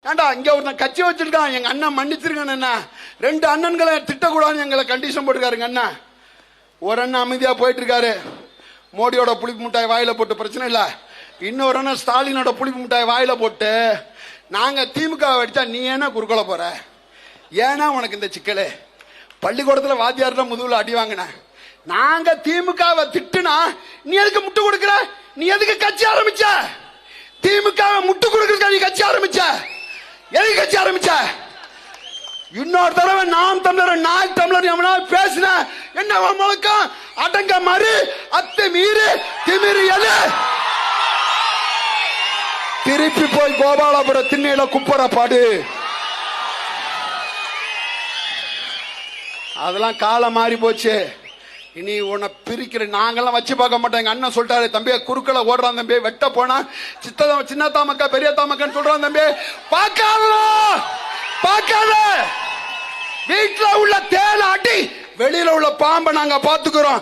ஏண்டா இங்க ஒருத்தன் கட்சி வச்சிருக்கான், எங்க அண்ணன் மன்னிச்சிருக்கான். என்ன 2 அண்ணன்களை திட்டக்கூடாதுன்னு எங்களை கண்டிஷன் போட்டுருக்காருங்க அண்ணன். ஒரு அண்ணன் அமைதியா போயிட்டு இருக்காரு, மோடியோட புளிப்பு மிட்டாய் வாயில போட்டு பிரச்சனை இல்ல. இன்னொரு அண்ணன் ஸ்டாலினோட புளிப்பு மிட்டாய் வாயில போட்டு நாங்க திமுக அடிச்சா நீ ஏன்னா குறுக்கோல போற, ஏன்னா உனக்கு இந்த சிக்கலு. பள்ளிக்கூடத்துல வாத்தியார்ல முதுகுல அடி வாங்கின, நாங்க திமுகவை திட்டுனா நீ எதுக்கு முட்டு கொடுக்கற? நீ எதுக்கு கட்சி ஆரம்பிச்ச? திமுகவை முட்டு கொடுக்கறதுக்கு நீ கட்சி ஆரம்பிச்ச? எதுக்கு கட்சி ஆரம்பிச்ச? இன்னொரு தடவை நாம் தமிழர் நாய் தமிழர் எவனா பேசின என்ன முழக்கம்? அடங்க மறு அத்தை மீறி திமிரி எது? திருப்பி போய் கோபாலபுர திண்ணையில குப்பர பாடு. அதெல்லாம் காலம் மாறி போச்சு. இனி உன்னை பிரிக்கிற நாங்கெல்லாம் வச்சு பார்க்க மாட்டோம். எங்க அண்ணன் சொல்லிட்டாரு, தம்பி குறுக்களை ஓடுறான் தம்பி, வெட்ட போனா சின்ன தாமக்கா பெரிய தாமக்கான்னு சொல்றான் தம்பி. பார்க்காத வீட்டுல உள்ள தேலை அடி, வெளியில உள்ள பாம்பை நாங்க பாத்துக்கிறோம்.